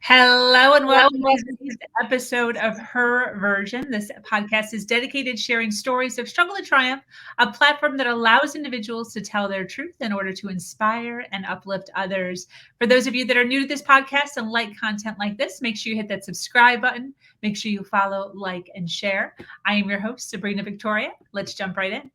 Hello and welcome to today's episode of Her Version. This podcast is dedicated to sharing stories of struggle and triumph, a platform that allows individuals to tell their truth in order to inspire and uplift others. For those of you that are new to this podcast and like content like this, make sure you hit that subscribe button. Make sure you follow, like, and share. I am your host, Sabrina Victoria. Let's jump right in.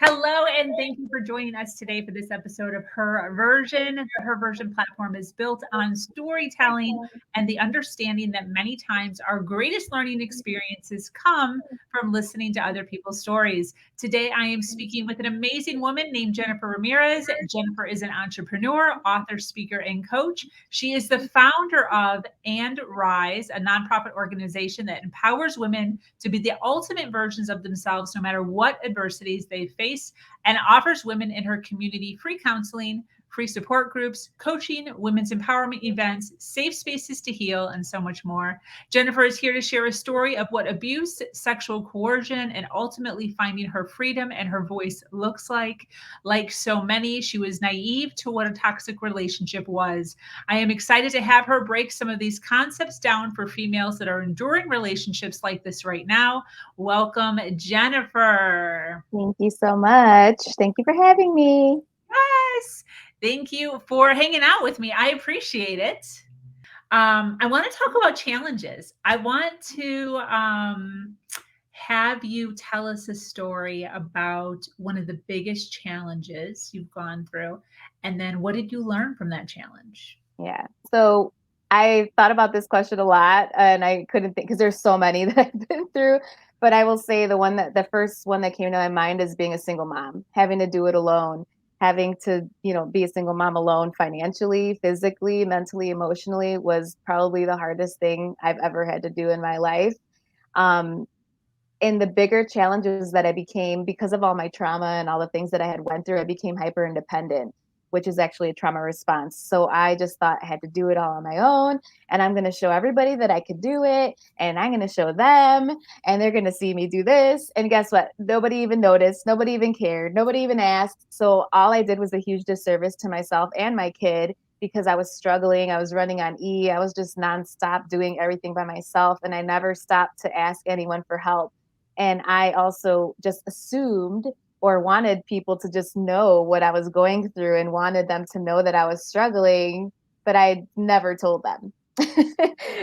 Hello, and thank you for joining us today for this episode of Her Version. The Her Version platform is built on storytelling and the understanding that many times our greatest learning experiences come from listening to other people's stories. Today, I am speaking with an amazing woman named Jennifer Ramirez. Jennifer is an entrepreneur, author, speaker, and coach. She is the founder of And Rise, a nonprofit organization that empowers women to be the ultimate versions of themselves, no matter what adversities they face, and offers women in her community free counseling, free support groups, coaching, women's empowerment events, safe spaces to heal, and so much more. Jennifer is here to share a story of what abuse, sexual coercion, and ultimately finding her freedom and her voice looks like. Like so many, she was naive to what a toxic relationship was. I am excited to have her break some of these concepts down for females that are enduring relationships like this right now. Welcome, Jennifer. Thank you so much. Thank you for having me. Yes. Thank you for hanging out with me. I appreciate it. I want to talk about challenges. I want to have you tell us a story about one of the biggest challenges you've gone through. And then what did you learn from that challenge? Yeah. So I thought about this question a lot and I couldn't think because there's so many that I've been through. But I will say the first one that came to my mind is being a single mom, having to do it alone, having to, be a single mom alone financially, physically, mentally, emotionally was probably the hardest thing I've ever had to do in my life. Um, and the bigger challenges that I became because of all my trauma and all the things that I had went through, I became hyper independent, which is actually a trauma response. So I just thought I had to do it all on my own, and I'm going to show everybody that I could do it, and I'm going to show them, and they're going to see me do this. And guess what? Nobody even noticed. Nobody even cared. Nobody even asked. So all I did was a huge disservice to myself and my kid because I was struggling. I was running on E. I was just nonstop doing everything by myself, and I never stopped to ask anyone for help. And I also just assumed or wanted people to just know what I was going through and wanted them to know that I was struggling, but I never told them.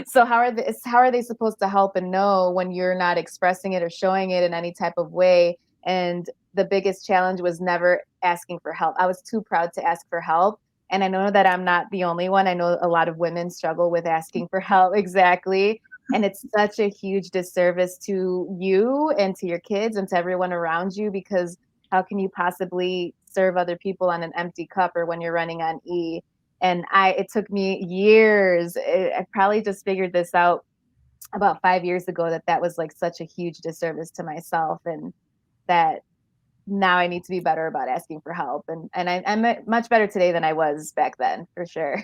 So how are they supposed to help and know when you're not expressing it or showing it in any type of way? And the biggest challenge was never asking for help. I was too proud to ask for help. And I know that I'm not the only one. I know a lot of women struggle with asking for help. Exactly. And it's such a huge disservice to you and to your kids and to everyone around you, because how can you possibly serve other people on an empty cup or when you're running on E? And it took me years. I probably just figured this out about 5 years ago, that was like such a huge disservice to myself, and that now I need to be better about asking for help. And I'm much better today than I was back then, for sure.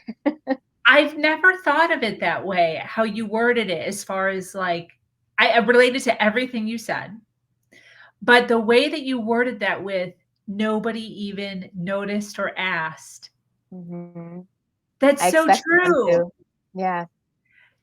I've never thought of it that way, how you worded it, as far as like, I related to everything you said. But the way that you worded that with nobody even noticed or asked, Mm-hmm. that's I so expected them true. to. Yeah.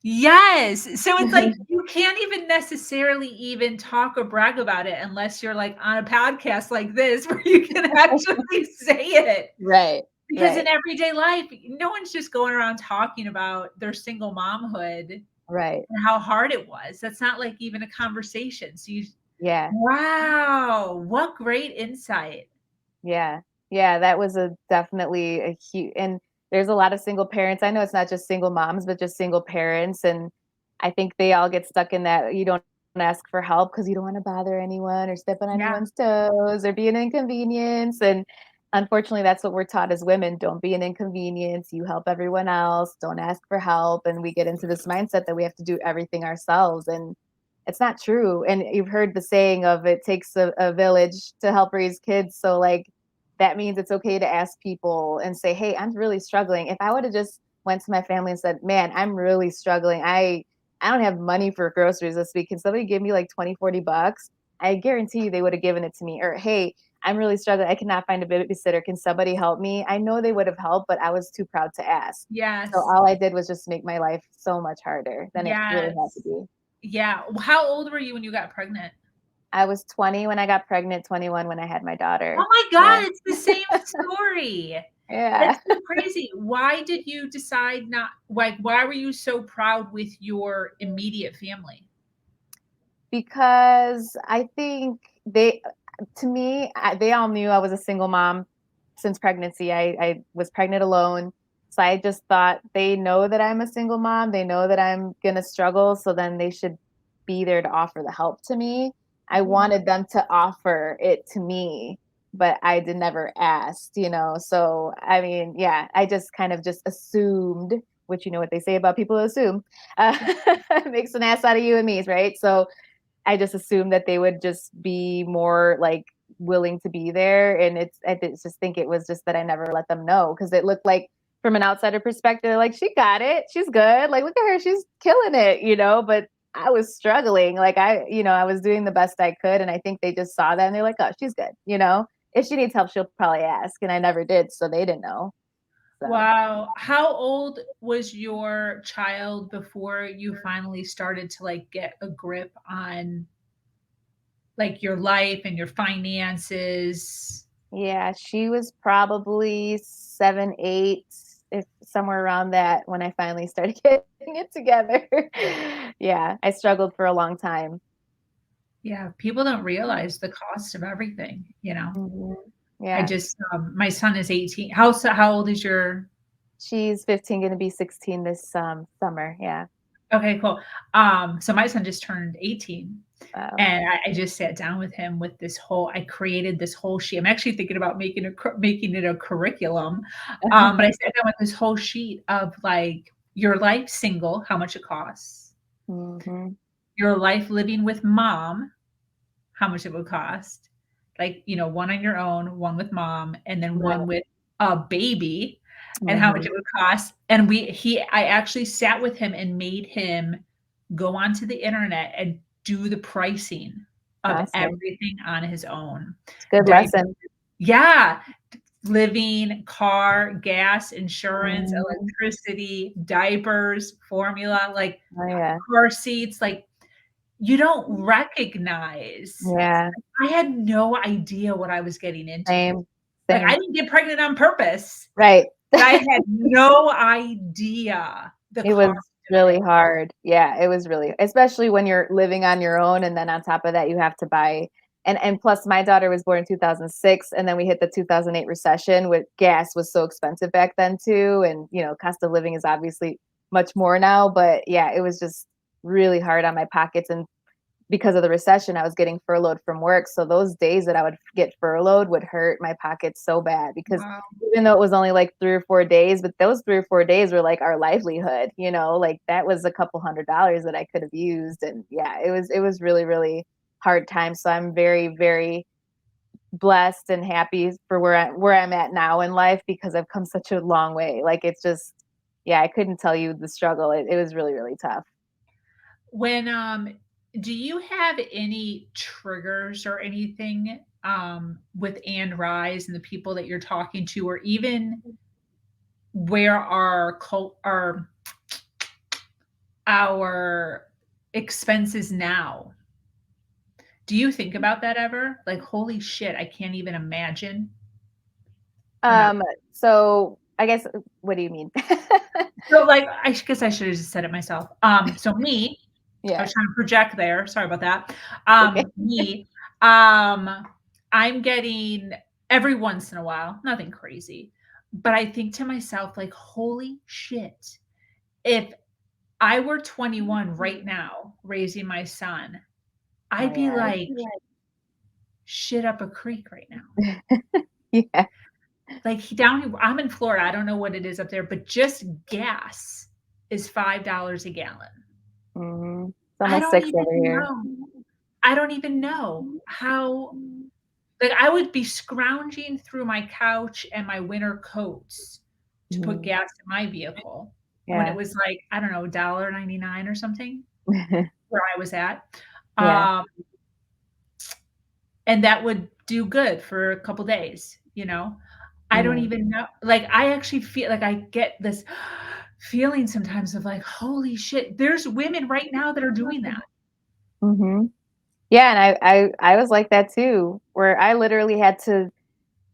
Yes. So it's like you can't even necessarily even talk or brag about it unless you're like on a podcast like this where you can actually say it. Right. Because in Right. everyday life, no one's just going around talking about their single momhood Right. and how hard it was. That's not like even a conversation. So Yeah. wow, what great insight. Yeah. Yeah. That was definitely a huge, and there's a lot of single parents. I know it's not just single moms, but just single parents. And I think they all get stuck in that you don't ask for help because you don't want to bother anyone or step on Yeah. anyone's toes or be an inconvenience. And unfortunately, that's what we're taught as women. Don't be an inconvenience. You help everyone else. Don't ask for help. And we get into this mindset that we have to do everything ourselves. And it's not true. And you've heard the saying of it takes a village to help raise kids. So like that means it's okay to ask people and say, hey, I'm really struggling. If I would have just went to my family and said, man, I'm really struggling. I don't have money for groceries this week. Can somebody give me like 20, $40? I guarantee you they would have given it to me. Or, hey, I'm really struggling. I cannot find a babysitter. Can somebody help me? I know they would have helped, but I was too proud to ask. So Yes. all I did was just make my life so much harder than it really had to Yes. be. Yeah. How old were you when you got pregnant? I was 20 when I got pregnant, 21 when I had my daughter. Oh my Yeah. God, it's the same story. Yeah. That's so crazy. Why did you decide not like why were you so proud with your immediate family? Because I think to me, they all knew I was a single mom since pregnancy. I was pregnant alone. So I just thought they know that I'm a single mom. They know that I'm going to struggle. So then they should be there to offer the help to me. I wanted them to offer it to me, but I did never asked. So, I mean, yeah, I just kind of just assumed, which you know what they say about people who assume, uh, makes an ass out of you and me, right? So I just assumed that they would just be more like willing to be there. And just think it was just that I never let them know because it looked like from an outsider perspective, like she got it, she's good. Like, look at her, she's killing it. But I was struggling. Like I was doing the best I could. And I think they just saw that and they're like, oh, she's good. If she needs help, she'll probably ask. And I never did. So they didn't know. So Wow. How old was your child before you finally started to like get a grip on like your life and your finances? yeah, she was probably 7, 8, if somewhere around that when I finally started getting it together. Yeah, I struggled for a long time. Yeah, people don't realize the cost of everything. Mhm. I Yeah, just my son is 18. How old is your she's 15, gonna be 16 this summer. Yeah. Okay, cool. So my son just turned 18. Wow. And I just sat down with him with I created this whole sheet. I'm actually thinking about making it a curriculum. But I sat down with this whole sheet of like your life single, how much it costs, Hmm. your life living with mom, how much it would cost, like, one on your own, one with mom, and then Right. one with a baby, and how much Hmm. it would cost. And I actually sat with him and made him go onto the internet and do the pricing of Awesome. everything on his own. It's a good Diaper, lesson. yeah, living, car, gas, insurance, Mhm. electricity, diapers, formula, like Oh yeah. car seats, like you don't recognize. Yeah. I had no idea what I was getting into. Same. Like I Same. didn't get pregnant on purpose, Right. but I had no idea the It cost was of really it. hard. Yeah, it was really, especially when you're living on your own and then on top of that you have to buy, and plus my daughter was born in 2006 and then we hit the 2008 recession with gas was so expensive back then too, and cost of living is obviously much more now, but yeah, it was just really hard on my pockets. And because of the recession, I was getting furloughed from work. So those days that I would get furloughed would hurt my pockets so bad because Wow. even though it was only like 3 or 4 days, but those 3 or 4 days were like our livelihood, like that was a couple $100s that I could have used. And yeah, it was really, really hard time. So I'm very, very blessed and happy for where I'm at now in life because I've come such a long way. Like it's just, yeah, I couldn't tell you the struggle. It was really, really tough. When do you have any triggers or anything with Anne Rise and the people that you're talking to, or even where our expenses now? Do you think about that ever? Like, holy shit, I can't even imagine. Or not? So I guess what do you mean? So, like, I guess I should have just said it myself. So me, I Yeah. was trying to project there. Sorry about that. Okay. Me, um, I'm getting every once in a while, nothing crazy, but I think to myself, like, holy shit, if I were 21 right now raising my son, Oh I'd be yeah. like shit up a creek right now. Yeah. Like I'm in Florida. I don't know what it is up there, but just gas is $5 a gallon. Hmm. It's almost 6 over here. I don't even know how, like, I would be scrounging through my couch and my winter coats to put Mhm. gas in my vehicle when it Yeah. was like, I don't know, $1.99 or something where I was at. Yeah. Um, and that would do good for a couple days, you know? I don't Yeah. even know, like, I actually feel like I get this feeling sometimes of like, "Holy shit, there's women right now that are doing that." Mhm. Yeah, and I was like that too, where I literally had to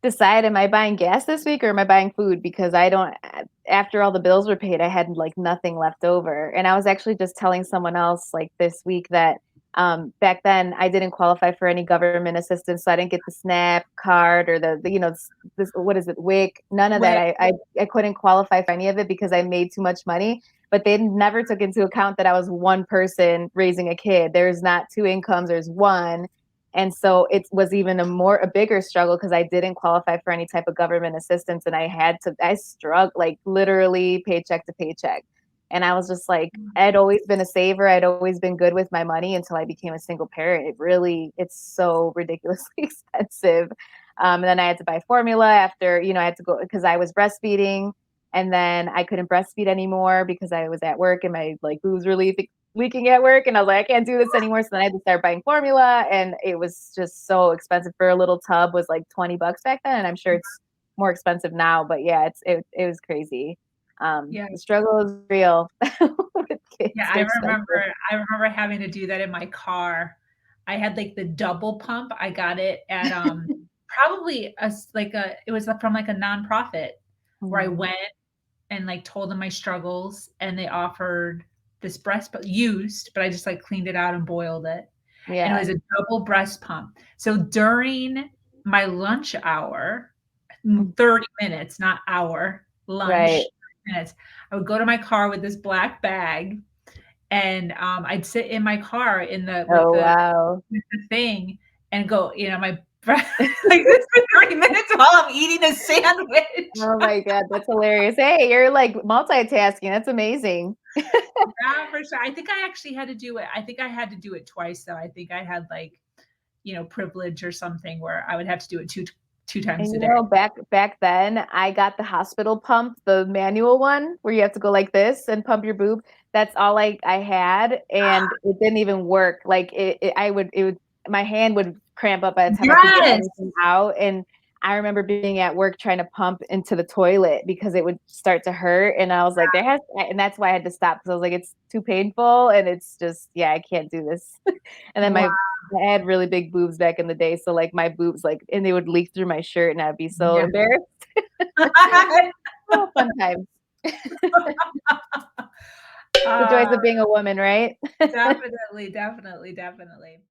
decide, am I buying gas this week or am I buying food? Because I don't, after all the bills were paid, I had like nothing left over. And I was actually just telling someone else like this week that back then I didn't qualify for any government assistance. So I didn't get the SNAP card or the you know, this, what is it, WIC, none of that. Wait, I couldn't qualify for any of it because I made too much money. But they never took into account that I was one person raising a kid. There's not two incomes, there's one. And so it was even a bigger struggle because I didn't qualify for any type of government assistance. And I struggled like literally paycheck to paycheck. And I was just like, I'd always been a saver. I'd always been good with my money until I became a single parent. It's so ridiculously expensive. And then I had to buy formula after, I had to go because I was breastfeeding and then I couldn't breastfeed anymore because I was at work and my like boobs were leaking at work, and I was like, I can't do this anymore. So then I had to start buying formula, and it was just so expensive. For a little tub was like $20 back then, and I'm sure it's more expensive now. But yeah, it was crazy. yeah. The struggle is real with kids. Yeah, They're expensive. I remember having to do that in my car. I had, like, the double pump. I got it at, probably it was from, like, a nonprofit where I Mm, went and, like, told them my struggles, and they offered this breast pump used, but I just, like, cleaned it out and boiled it, and it yeah. was a double breast pump. So during my lunch hour, Mm, 30 minutes, not hour, right. lunch minutes, I would go to my car with this black bag, and, I'd sit in my car in the Oh wow. with the thing and go, my breath like this for 30 minutes while I'm eating a sandwich. Oh my god, that's hilarious. Hey, you're like multitasking. That's amazing. Yeah, for sure. I think I actually had to do it. I think I had to do it twice though. I think I had like, privilege or something where I would have to do it two And times a day. back then, I got the hospital pump, the manual one where you have to go like this and pump your boob. That's all I had, and it didn't even work. Like my hand would cramp up by the time I could get Yes. everything out. And I remember being at work trying to pump into the toilet because it would start to hurt, and I was like, and that's why I had to stop because I was like, it's too painful, and it's just, yeah, I can't do this. And then Wow. I had really big boobs back in the day, so like my boobs, like, and they would leak through my shirt, and I'd be so Yeah. embarrassed. Oh, fun times. The joys Uh, of being a woman, right? definitely, definitely, definitely.